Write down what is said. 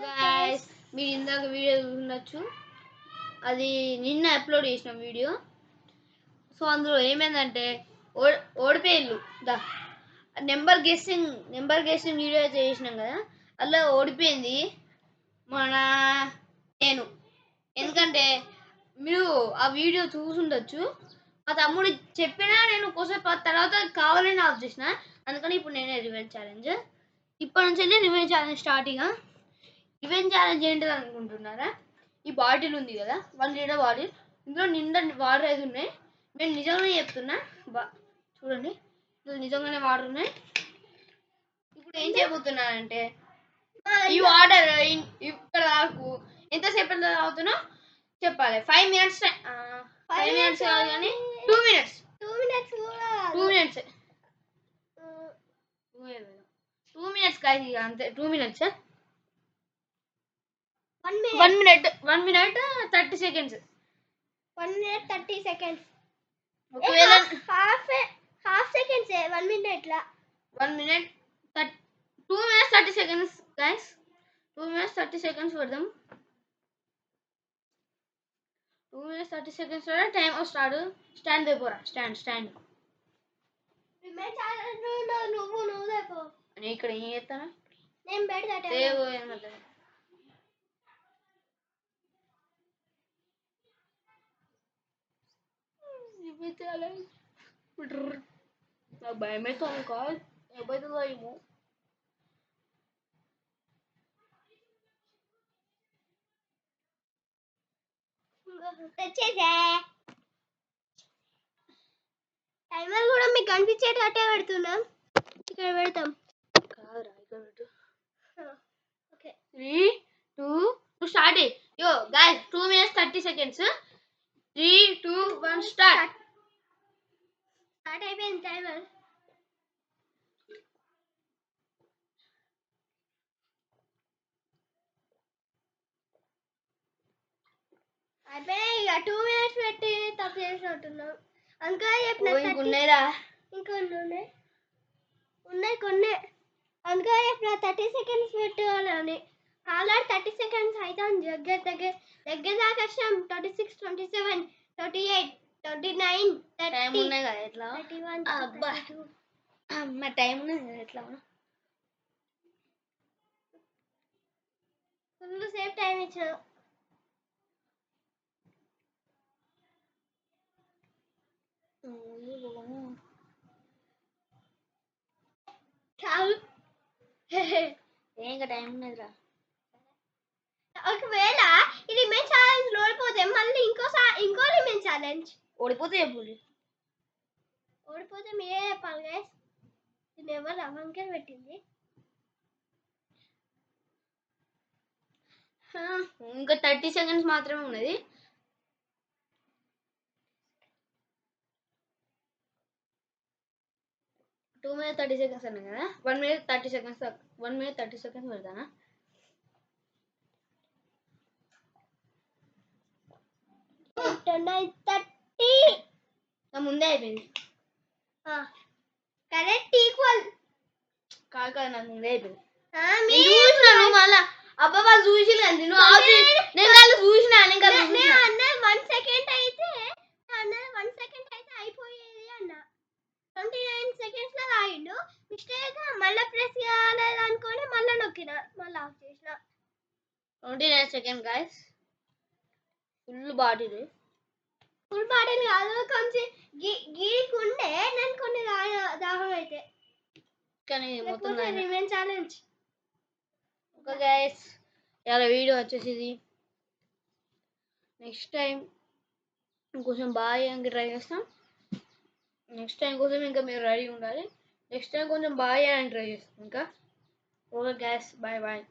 Guys, మీరు ఇందాక video చూడొచ్చు. అది నిన్న అప్లోడ్ చేసిన వీడియో. సో అందులో ఏమైందంటే ఓడిపోయిల్లు దా నెంబర్ గెస్సింగ్ వీడియో అయితే చేసినాం కదా, అలా ఓడిపోయింది నేను. ఎందుకంటే మీరు ఆ వీడియో చూసుండొచ్చు. మా తమ్ముడు చెప్పినా నేను కొద్దిసేపు తర్వాత కావాలని ఆఫ్ చేసిన. అందుకని ఇప్పుడు నేనే రివెంజ్ ఛాలెంజ్. ఇప్పటి నుంచి revenge challenge starting. Revenge challenge ఏంటిది అనుకుంటున్నారా? ఈ బాటిల్ ఉంది కదా, 1 లీటర్ బాటిల్, ఇందులో నిండా వాటర్ అయితే ఉన్నాయి. నేను నిజంగానే చెప్తున్నా, చూడండి, ఇందులో నిజంగానే వాటర్ ఉన్నాయి. ఇప్పుడు ఏం చేయబోతున్నానంటే ఈ వాటర్ ఇక్కడ వరకు ఎంతసేపు తాగుతున్నా చెప్పాలి. 5 minutes. 5 minutes కాదు కానీ 2 minutes. 2 minutes కాదు, ఇక అంతే. 2 minutes. 1 minute 30 seconds. 1 minute 30 seconds. ఒకవేళ half seconds 1 minute లా 1 minute 2 minutes 30 seconds guys. 2 minutes 30 seconds పెడదాం. 2 minutes 30 seconds time start. Stand అయిపోరా, స్టాండ్. నువ్వు దేపో. నేను ఇక్కడ ఏం చేస్తానా, నేను పెడతా. నాకు భయం అవుతుంది కాదు, ఏమవుతుందో ఏమో. తెచ్చేసా. టైమర్ కూడా మీకు కనిపించేటట్టే పెడుతున్నాం. ఇక్కడ పెడతాం. కాదురా, ఇక్కడ పెట్టు. Okay, 3 2 start. యో గైస్, 2 minutes 30 seconds. 3 2 1 స్టార్ట్ అయిపోయింది టైమర్. అయిపోయి ఇక 2 minutes పెట్టి తప్పు చేసినట్టున్నాం. ఇంకా ఇంకొన్ని ఉన్నాయి కొన్ని. అందుకే ఇప్పుడు 30 seconds పెట్టాలని. ఆల్రెడీ 30 seconds అయితే దగ్గర దాకా వచ్చాం. 26 27 28 29 30 ఉన్నాయి కదా ఎట్లా. 31 అబ్బా అమ్మ, టైం ఉన్నది ఎట్లా. ఫుల్ సేఫ్ టైం ఇచ్చాను. చాలు, ఇంకా టైం ఉన్నదిరా. ఒకవేళ ఈ రిమైన్ ఛాలెంజ్ ఓడిపోతే మళ్ళీ ఇంకో రిమైన్ ఛాలెంజ్. ఓడిపోతే చెప్పు. ఓడిపోతే మీరే చెప్పాలి గైస్. ఇది ఎవరు రవంకే పెట్టింది. ఇంకా 30 seconds మాత్రమే ఉన్నది. టూ మినిట్ 30 seconds అన్నా కదా, 1 minute 30 seconds. 1 minute 30 seconds పెడతానా. ముందే అయిపోయింది. కరెక్ట్ ఈక్వల్ కాదు, నాకు ముందే అయిపోయింది. చూసినాను మళ్ళా. అబ్బా వాళ్ళు చూసి నేను వాళ్ళు చూసినా. 1 second అయితే అయిపోయేది అన్న. 29 seconds లో రాయిండు. మిస్టేక్ మళ్ళీ ప్రెస్ చేయాలి అనుకోని మళ్ళీ నొక్కిన, మళ్ళీ ఆఫ్ చేసిన. 29 seconds గైస్. ఫుల్ బాటిల్ కాదు, కొంచెం గీకుండే. నేను కొన్ని దాహం అయితే కానీ మొత్తం రివెంజ్ ఛాలెంజ్. ఓకే గైస్, ఇలా వీడియో వచ్చేసి నెక్స్ట్ టైం ఇంకొంచెం బాగా చేయడానికి ట్రై చేస్తాం. నెక్స్ట్ టైం కోసం ఇంకా మీరు రెడీ ఉండాలి. నెక్స్ట్ టైం కొంచెం బాగా చేయడానికి ట్రై చేస్తాం ఇంకా. Okay guys, bye.